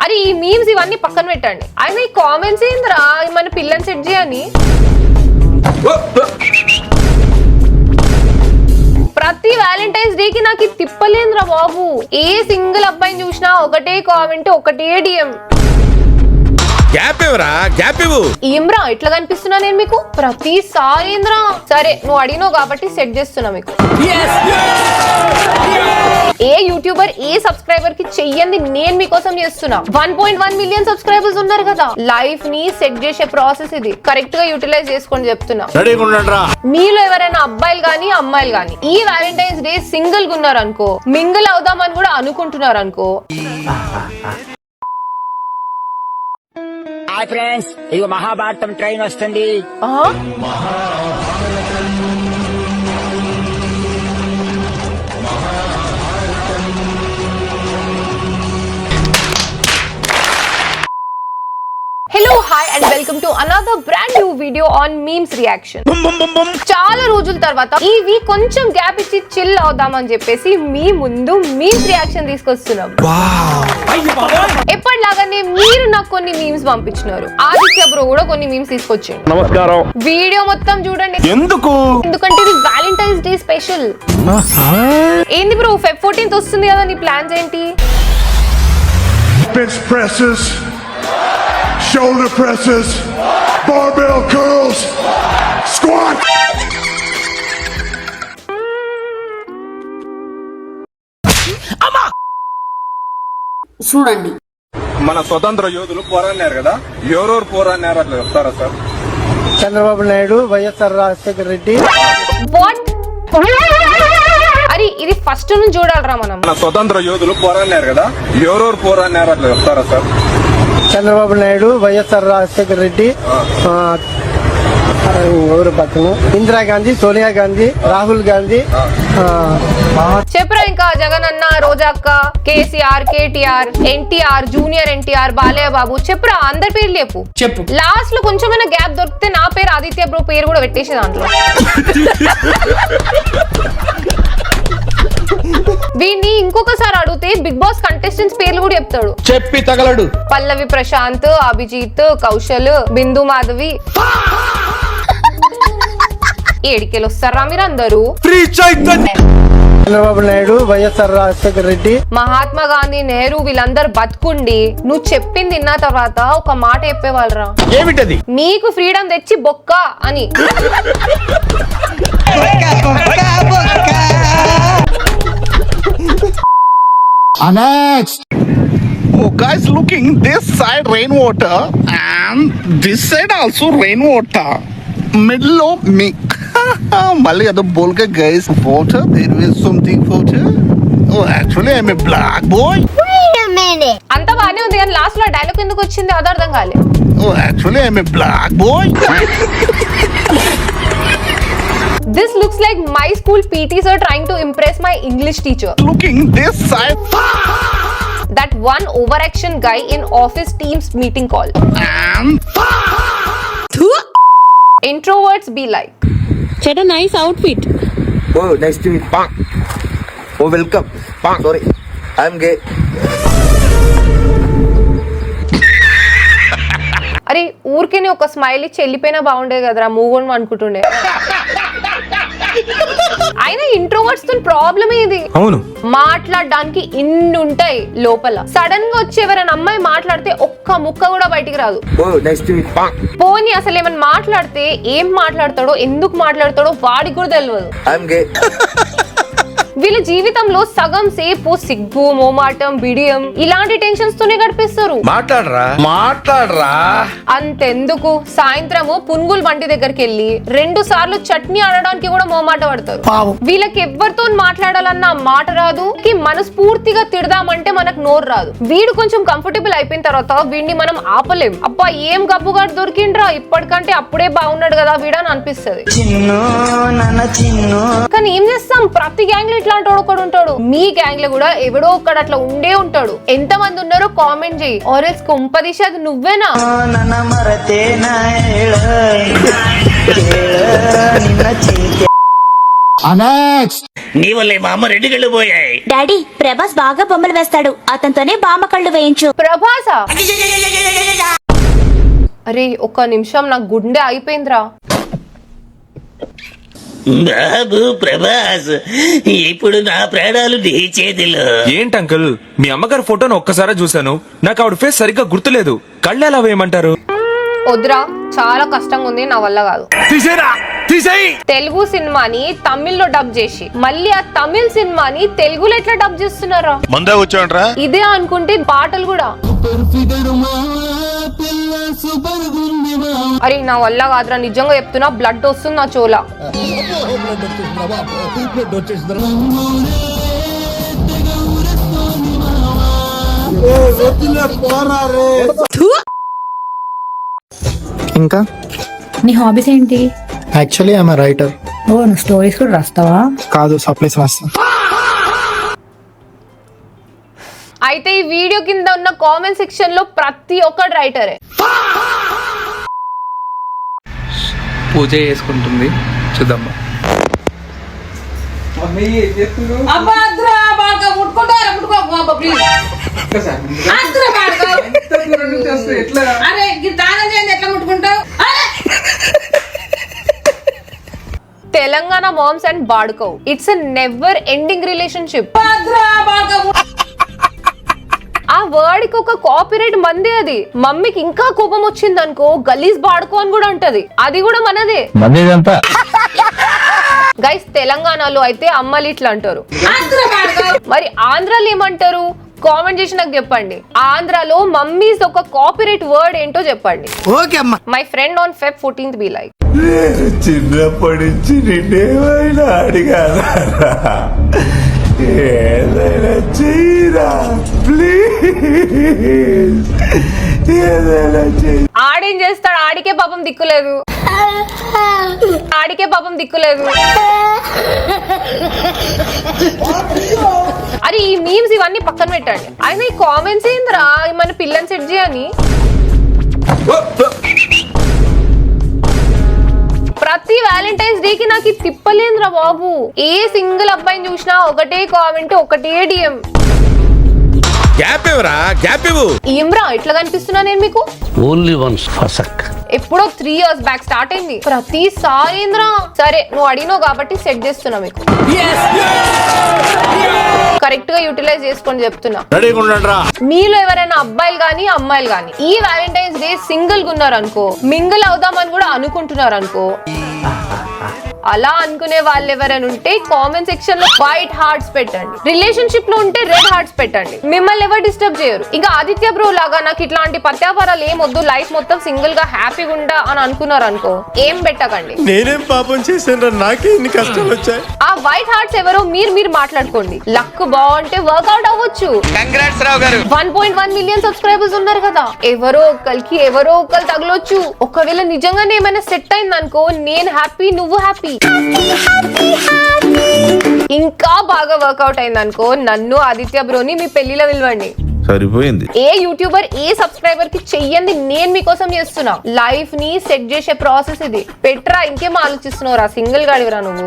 అరే ఈ మీమ్స్ ఇవన్నీ పక్కన పెట్టండి. ఆయన ఈ కామెంట్స్ ఏంద్రా మన పిల్లని సెట్ చేయని. ప్రతి వ్యాలంటైన్స్ డే కి నాకు తిప్పలేదురా బాబు. ఏ సింగిల్ అబ్బాయిని చూసినా ఒకటే కామెంట్, ఒకటే డిఎం. ఏమ్రా ఇట్లా కనిపిస్తున్నా నేను మీకు ప్రతిసారి? ఏంద్రా సరే నువ్వు అడిగినావు కాబట్టి సెట్ చేస్తున్నా మీకు. ఏ యూట్యూబర్ ఏ సబ్స్క్రైబర్ కి చెయ్యంది నేను మీకోసం చేస్తున్నా. 1.1 మిలియన్ సబ్స్క్రైబర్స్ ఉన్నారు కదా. లైఫ్ ని సెట్ చేసే ప్రాసెస్ ఇది. కరెక్ట్ గా యూటిలైజ్ చేసుకోండి చెప్తున్నా. మీలో ఎవరైనా అబ్బాయిలు గానీ అమ్మాయిలు గానీ ఈ వ్యాలంటైన్స్ డే సింగిల్ గా ఉన్నారు అనుకో, మింగిల్ అవుదామని కూడా అనుకుంటున్నారు అనుకో, హాయ్ ఫ్రెండ్స్, ఇగో మహాభారతం ట్రైన్ వస్తుంది. Hello hi and welcome to another brand new video on memes reaction. చాలా రోజుల తర్వాత ఈ వీక్ కొంచెం గ్యాప్ ఇచ్చి చిల్ అవుదామని చెప్పేసి మీ ముందు మీమ్స్ రియాక్షన్ తీసుకొస్తున్నాం. ఎప్పటిలాగానే మీరు నాకు కొన్ని మీమ్స్ పంపించినారు. ఆదిత్య బ్రో కూడా కొన్ని మీమ్స్ తీసుకొచ్చిండు. నమస్కారం. వీడియో మొత్తం చూడండి. ఎందుకంటే ఇది వ్యాలంటైన్స్ డే స్పెషల్. ఏంది బ్రో Feb 14th వస్తుంది కదా, నీ ప్లాన్స్ ఏంటి? Bench presses, shoulder presses, barbell curls, squat. చూడండి, మన స్వతంత్ర యోధులు పోరాడినారు కదా, ఎవరెవరు పోరాడినారు అట్లా చెప్తారా సార్? చంద్రబాబు నాయుడు, వైఎస్ఆర్ రాజశేఖర రెడ్డి. వాట్? అరే ఇది ఫస్ట్ నుంచి చూడాలరా మనం. మన స్వతంత్ర యోధులు పోరాడినారు కదా, ఎవరెవరు పోరాడినారు అట్లా చెప్తారా సార్? చంద్రబాబు నాయుడు, వైఎస్ఆర్ రాజశేఖర రెడ్డి, ఎవరు పక్కన ఇందిరాగాంధీ, సోనియా గాంధీ, రాహుల్ గాంధీ. చెప్పరా ఇంకా జగన్ అన్న, రోజాక్క, కేసీఆర్, కేటీఆర్, ఎన్టీఆర్, జూనియర్ ఎన్టీఆర్, బాలయ్య బాబు. చెప్పరా అందరి పేర్లు చెప్పు. లాస్ట్ లో కొంచెమైనా గ్యాప్ దొరికితే నా పేరు ఆదిత్య బ్రో పేరు కూడా పెట్టేసి దాంట్లో. వీడిని ఇంకొకసారి అడిగితే బిగ్ బాస్ కంటెస్టెంట్స్ పేర్లు కూడా చెప్తాడు. చెప్పి తగలడు. పల్లవి ప్రశాంత్, అభిజిత్, కౌశల్, బిందు మాధవి. ఏడికెళ్ళి వస్తారా మీరందరూ? చంద్రబాబు నాయుడు, వైఎస్ఆర్ రాజశేఖర రెడ్డి, మహాత్మా గాంధీ, నెహ్రూ వీళ్ళందరూ బతుకుండి నువ్వు చెప్పింది విన్న తర్వాత ఒక మాట చెప్పేవాళ్ళరా, ఏమిటది? మీకు ఫ్రీడమ్ తెచ్చి బొక్క అని. Next. Oh, guys, looking this side rainwater and this side also rainwater. Middle of me. Mali ado bolka guys. Water. There is something water. Oh, actually I'm a black boy. wait a minute. అంత బానే ఉంది కానీ last లో dialogue ఎందుకు వచ్చింది అది అర్థం కాలే. Oh, actually I'm a black boy. This looks like my school PT sir trying to impress my English teacher. Looking this side That one overaction guy in office teams meeting call. and Introverts be like. What a nice outfit. Oh, nice to meet you. Oh, welcome. Sorry, I'm gay. అరే ఊరికేనే ఒక smile ఇచ్చి వెళ్ళిపోయినా బాగుండే కదరా, move on అనుకుంటుండే. అయినా introverts తో problem ఇది. అవును, మాట్లాడడానికి ఇన్ని ఉంటాయి లోపల. సడన్ గా వచ్చి ఎవరైనా అమ్మాయి మాట్లాడితే ఒక్క ముక్క కూడా బయటికి రాదు. Oh, nice to meet you. పోనీ అసలు ఏమైనా మాట్లాడితే ఏం మాట్లాడతాడో, ఎందుకు మాట్లాడతాడో వాడికి కూడా తెలియదు. I'm gay. వీళ్ళ జీవితంలో సగం సేపు సిగ్గు, మోమాటం, బిడియం ఇలాంటి టెన్షన్స్ తోనే గడిపేస్తారు. మాట్లాడరా. అంతెందుకు సాయంత్రము పునుగులు బండి దగ్గరికి వెళ్ళి 2 సార్లు చట్నీ ఆడడానికి కూడా మోమాట పడతారు. వీళ్ళకి ఎవరితో మాట్లాడాలన్న మాట రాదు, మనస్ఫూర్తిగా తిడదామంటే మనకు నోరు రాదు. వీడు కొంచెం కంఫర్టబుల్ అయిపోయిన తర్వాత వీడిని మనం ఆపలేం. అబ్బా ఏం గబ్బుగాడు దొరికిండ్రా, ఇప్పటికంటే అప్పుడే బాగున్నాడు కదా వీడని అనిపిస్తుంది. కానీ ఏం చేస్తాం, ప్రతి గ్యాంగ్ లో ఇట్లాంటి ఒకడు ఉంటాడు. మీ గ్యాంగ్ లో కూడా ఎవడో ఒక్కడు అట్లా ఉండే ఉంటాడు. ఎంత మంది ఉన్నారో కామెంట్ చేయి. ఆరెల్స్ కొంపదీసి అది నువ్వేనా? Next. నీ వల్లే మా అమ్మ 2 కళ్ళు పోయాయి. డాడీ ప్రభాస్ బాగా బొమ్మలు వేస్తాడు, అతనితోనే బామ్మ కళ్ళు వేయించు. ప్రభాసా? అరే ఒక్క నిమిషం, నాకు గుండె అయిపోయిందిరా. బాబు ప్రభాస్, ఇప్పుడు నా ప్రాణాలు నీ చేతిలో. ఏంటి అంకుల్, మీ అమ్మగారి ఫోటోను ఒక్కసారి చూశాను, నాకు ఆవిడ ఫేస్ సరిగ్గా గుర్తులేదు. కళ్ళు ఎలా వేయమంటారు? వద్దురా, చాలా కష్టంగా ఉంది, నా వల్ల కాదు. తెలుగు సినిమాని తమిళ్లో డబ్ చేసి మళ్ళీ ఆ తమిళ్ సినిమాని తెలుగులో ఎట్లా డబ్ చేస్తున్నారా? ముందే వచ్చాంట్రా. ఇదే అనుకుంటే పాటలు కూడా. అరే నా వల్ల కాదురా, నిజంగా చెప్తున్నా, బ్లడ్ వస్తుంది నా చోల. ఇంకా నీ హాబీస్ ఏంటి? Actually I'm writer. ఓ, నువ్వు స్టోరీస్ కూడా రాస్తావా? కాదు, సప్లైస్ రాస్తా. అయితే ఈ వీడియో కింద ఉన్న కామెంట్ సెక్షన్ లో ప్రతి ఒక్కటి రైటరే. పూజ చేసుకుంటుంది, చూద్దామా. తెలంగాణ మామ్స్ అండ్ బాడుకో, it's a never ending relationship. ఆ వర్డ్ కి ఒక కాపీరైట్ మంది. అది మమ్మీకి ఇంకా కోపం వచ్చింది అనుకో, గలీజ్ బాడుకో అని కూడా ఉంటది, అది కూడా మనదే. గైస్, తెలంగాణలో అయితే అమ్మలు ఇట్లా అంటారు, మరి ఆంధ్రాలో ఏమంటారు? కామెంట్ చేసి నాకు చెప్పండి. ఆంధ్రాలో మమ్మీస్ ఒక కాపీరైట్ వర్డ్ ఏంటో చెప్పండి. ఓకే అమ్మా. My friend on Feb 14th be like, చిన్నప్పటి నుంచి నిన్నేమైనా అడిగారా? ఏదైనా చెయ్యరా ప్లీజ్, ఏదైనా చెయ్యి. ఆడేం చేస్తాడు? ఆడికే పాపం దిక్కులేదు, ఆడికే పాపం దిక్కులేదు. అరే ఈ మీమ్స్ ఇవన్నీ పక్కన పెట్టండి. అయినా ఈ కామెంట్స్ ఏందిరా, మన పిల్లని సెట్ చేయని. ప్రతి వ్యాలంటైన్స్ డే కి నాకు తిప్పలేదురా బాబు. ఏ సింగిల్ అబ్బాయిని చూసినా ఒకటే కామెంట్, ఒకటే డిఎం. ఏమ్రా ఇట్లా కనిపిస్తున్నా నేను మీకు? ఓన్లీ వన్స్ ఫసక్. ఎప్పుడో 3 years బ్యాక్ స్టార్ట్ అయింది. ప్రతిసారి ఏంద్రా? సరే నువ్వు అడిగినావు కాబట్టి సెట్ చేస్తున్నా మీకు. కరెక్ట్ గా యూటిలైజ్ చేసుకొని చెప్తున్నా. మీలో ఎవరైనా అబ్బాయిలు గానీ అమ్మాయిలు గానీ ఈ వ్యాలంటైన్స్ డే సింగిల్ గా ఉన్నారు అనుకో, మింగిల్ అవుదామని కూడా అనుకుంటున్నారు అనుకో, అలా అనుకునే వాళ్ళు ఎవరైనా ఉంటే కామెంట్ సెక్షన్ లో వైట్ హార్ట్స్ పెట్టండి. రిలేషన్షిప్ లో ఉంటే రెడ్ హార్ట్స్ పెట్టండి. మిమ్మల్ని ఎవరు డిస్టర్బ్ చేయరు. ఇంకా ఆదిత్య బ్రో లాగా నాకు ఇట్లాంటి పత్యాపారాలు ఏం వద్దు, లైఫ్ మొత్తం సింగిల్ గా హ్యాపీగా ఉండా అని అనుకున్నారు అనుకో, ఏం పెట్టకండి. నేనేం పాపం చేశాను, నాకే ఇన్ని కష్టాలు వచ్చాయి. ఆ వైట్ హార్ట్స్ ఎవరో మీరు మాట్లాడుకోండి. లక్ బాగుంటే వర్కౌట్ అవ్వచ్చు. 1.1 million సబ్స్క్రైబర్స్ ఉన్నారు కదా, ఎవరో ఒకరు తగలొచ్చు. ఒకవేళ నిజంగానే ఏమైనా సెట్ అయింది అనుకో, నేను హ్యాపీ, నువ్వు హ్యాపీ. ఇంకా బాగా వర్కౌట్ అయింది అనుకో, నన్ను ఆదిత్య బ్రోని మీ పెళ్లిలో పిలవండి. సరిపోయింది. ఏ యూట్యూబర్ ఏ సబ్స్క్రైబర్ కి చెయ్యండి నేను మీకోసం చేస్తున్నా. లైఫ్ ని సెట్ చేసే ప్రాసెస్ ఇది. పెట్రా, ఇంకేం ఆలోచిస్తున్నావురా? సింగిల్ గాడివరా నువ్వు?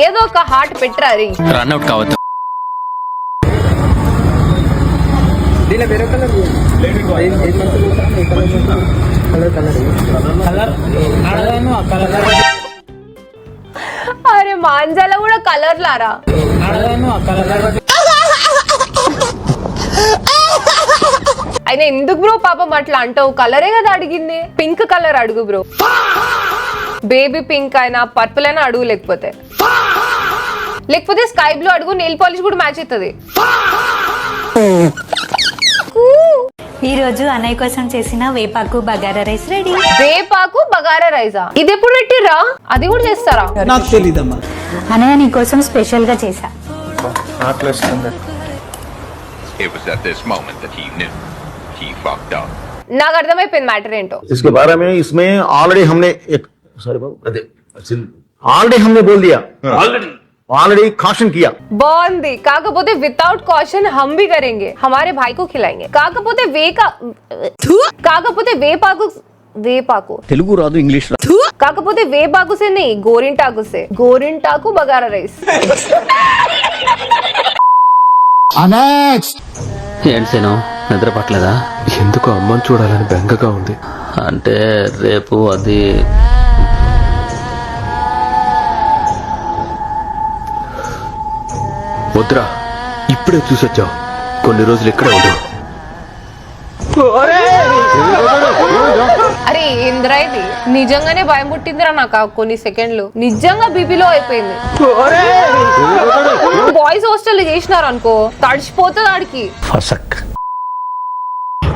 ఏదో ఒక హార్ట్ పెట్రా. రీ రన్అట్ కావద్దు. అరే మాంజాల కూడా కలర్ లారా? అయినా ఎందుకు బ్రో పాపం అట్లా అంటావు? కలరే కదా అడిగింది, పింక్ కలర్ అడుగు బ్రో. బేబీ పింక్ అయినా పర్పుల్ అయినా అడుగు, లేకపోతే స్కై బ్లూ అడుగు. నెయిల్ పాలిష్ కూడా మ్యాచ్ అవుతుంది. ఈ రోజు అన్నయ్య కోసం చేసిన వేపాకు బగారా రైస్ రెడీ. వేపాకు బగారా రైసా? ఇది ఎప్పుడు పెట్టిర్రా? అది కూడా చేస్తారా? నాకు తెలీదమ్మా. అన్నయ్య నీ కోసం స్పెషల్ గా చేసా. It was at this moment that he knew he fucked up. నాకు అర్థమైపోయింది మ్యాటర్ ఏంటో. इसके बारे में इसमें ऑलरेडी हमने एक ऑलरेडी हमने बोल दिया, ऑलरेडी caution किया. బాగుంది. కాకపోతే వితౌట్ కాషన్ హమ్ भी करेंगे, हमारे भाई को खिलाएंगे. కాకపోతే వేపాకు తెలుగు రాదు, ఇంగ్లీష్ కాకపోతే వేపాకుసే నెయ్యి గోరింటాకుసే గోరింటాకు బగారా రైస్. ఏంటి సేను నిద్ర పట్టలేదా? ఎందుకు అమ్మని చూడాలని బెంగగా ఉంది. అంటే రేపు అది వద్దురా, ఇప్పుడే చూసొచ్చావు. కొన్ని రోజులు ఇక్కడే ఉండు. అరే ఏంద్రా ఇది, నిజంగానే భయం పుట్టిందిరా నాకు ఆ కొన్ని సెకండ్లు. నిజంగా బీపీలో అయిపోయింది. బాయ్స్ హాస్టల్ చేసినారు అనుకో తడిచిపోతుంది ఆడికి. ఫసక్.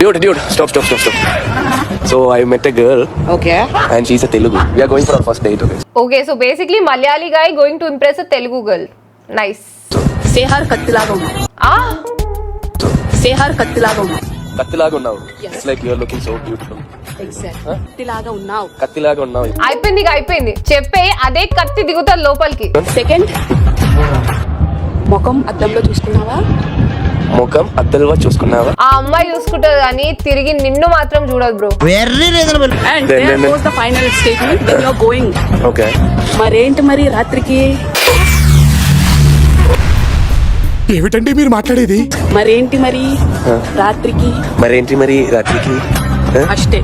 Dude, stop. So I met a girl. Okay And she's a Telugu. We are going for our first date, okay? Okay so basically Malayali guy going to impress a Telugu girl. Nice. సేహార్ కత్తిలాగా ఉన్నావు. ఆ సేహార్ కత్తిలాగా ఉన్నావు. కత్తిలాగా ఉన్నావు. It's like you are looking so beautiful. కత్తిలాగా ఉన్నావు. కత్తిలాగా ఉన్నావు. అయిపోయింది చెప్పే, అదే కత్తి దిగుతుంది లోపలికి. సెకండ్, ముఖం అద్దంలో చూసుకున్నావా? ముఖం అద్దలుగా చూసుకున్నావా? ఆ అమ్మాయి చూసుకుంటది కానీ తిరిగి నిన్ను మాత్రం చూడదు bro. And there was the final statement, then you are going. Okay. మరేంటి మరి రాత్రికి? ఏమిటండి మీరు మాట్లాడేది? మరేంటి మరి రాత్రికి? మరేంటి మరి రాత్రికి? అష్టే.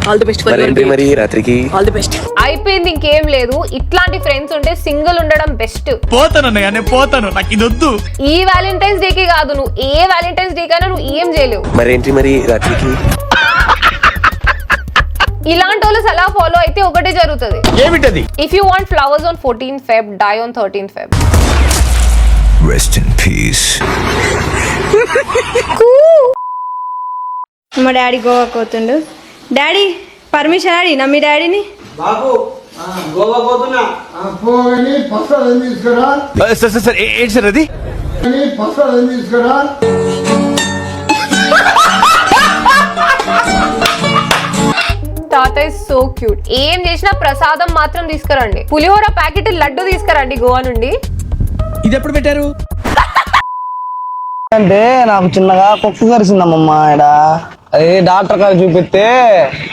ఆల్ ది బెస్ట్ ఫర్ మరేంటి మరి రాత్రికి? All the best. అయిపోయింది, ఇంకేం లేదు. ఇట్లాంటి ఫ్రెండ్స్ ఉంటే సింగిల్ ఉండడం బెస్ట్. పోతానన్నయ్య, నేను పోతాను, నాకు ఇది వద్దు. ఈ వ్యాలంటైన్స్ డే కి కాదు, నువ్వు ఏ వ్యాలంటైన్స్ డే కైనా నువ్వు ఏం చేయలేవు. మరేంటి మరి రాత్రికి? ఇలాంటి వాళ్ళు సలహా ఫాలో అయితే ఒకటే జరుగుతుంది. ఏమిటది? If you want flowers on 14 Feb, die on 13 Feb. Rest in peace. మా డాడీ గోవా పోతుండు. డాడీ పర్మిషన్ అడిగినా మీ డాడీని? బాబు గోవా పోతున్నా. సార్ ఏంటి సార్ అది? తాత ఇస్ సో క్యూట్. ఏం చేసినా ప్రసాదం మాత్రం తీసుకురండి. పులిహోర ప్యాకెట్ లడ్డు తీసుకురండి గోవా నుండి. ఇది ఎప్పుడు పెట్టారు? అంటే నాకు చిన్నగా కుక్క కరిసిందమ్మమ్మ ఈడ. అది డాక్టర్ గారు చూపిస్తే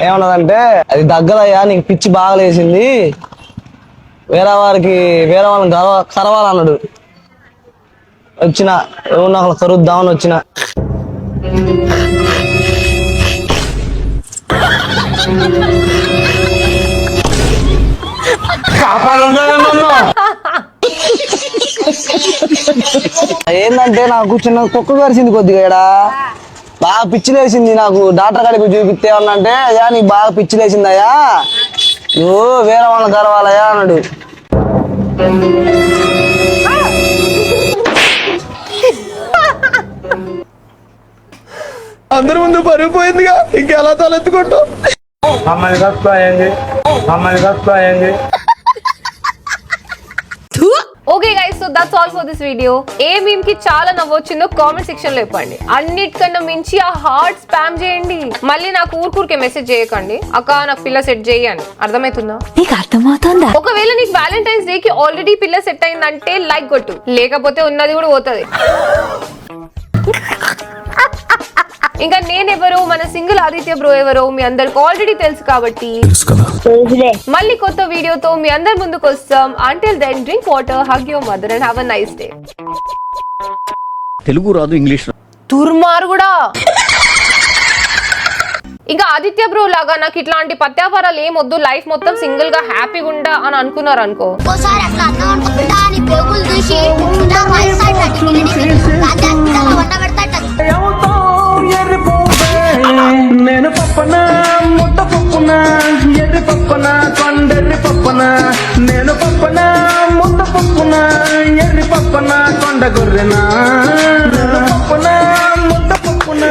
ఏమన్నదంటే అది దగ్గరయ్యా, నీకు పిచ్చి బాగా లేసింది, వేరే వాళ్ళని కరవాలన్నాడు. వచ్చిన ఎవరు నాకు కరుద్దామని వచ్చిన. ఏంటంటే నాకు చిన్న కుక్క కరిసింది కొద్దిగా ఈడ, బాగా పిచ్చిలేసింది. నాకు డాక్టర్ గారికి చూపిస్తే ఏమన్నంటే, అయ్యా నీకు బాగా పిచ్చిలేసిందయ్యా, నువ్వు వేరే వాళ్ళని కరవాలయ్యా అన్నాడు. అందరి ముందు పరిగిపోయిందిగా, ఇంకెలా తలెత్తుకుంటావు? అమ్మాయి కష్టమైంది. Okay guys, so that's all for this video. A meme కి చాలా నవ్వొచ్చిందో కామెంట్ సెక్షన్ లో చెప్పండి. అన్నిటికన్నా మించి ఆ హార్ట్ స్పామ్ చేయండి. మళ్ళీ నాకు ఊరికే మెసేజ్ చేయకండి, అక్క నాకు పిల్ల సెట్ చేయి అని. అర్థమవుతుందా? నీకు అర్థమవుతుందా? ఒకవేళ నీకు వ్యాలంటైన్స్ డే కి ఆల్రెడీ పిల్ల సెట్ అయిందంటే లైక్ కొట్టు, లేకపోతే ఉన్నది కూడా పోతుంది. ఇంకా నేనెవరో, మన సింగిల్ ఆదిత్య బ్రో ఎవరో మీ అందరికి ఆల్రెడీ తెలుసు కాబట్టి మళ్ళీ కొత్త వీడియోతో మీ అందరి ముందుకు వస్తాం. Until then drink water, hug your mother and have a nice day. Telugu రాదు, ఇంగ్లీష్ తుర్మారు కూడా. ఇంకా ఆదిత్య బ్రో లాగా నాకు ఇట్లాంటి పత్యాపారాలు ఏమొద్దు, లైఫ్ మొత్తం సింగిల్ గా హ్యాపీగా ఉండా అని అనుకున్నారు అనుకో, నేను పప్పన ముద్ద పప్పున ఎర్రి పప్పన కొండెర్రి పప్పన, నేను పప్పన ముద్ద పప్పున ఎర్రి పప్పన కొండ గొర్రెనా, పప్పన ముద్ద పప్పున.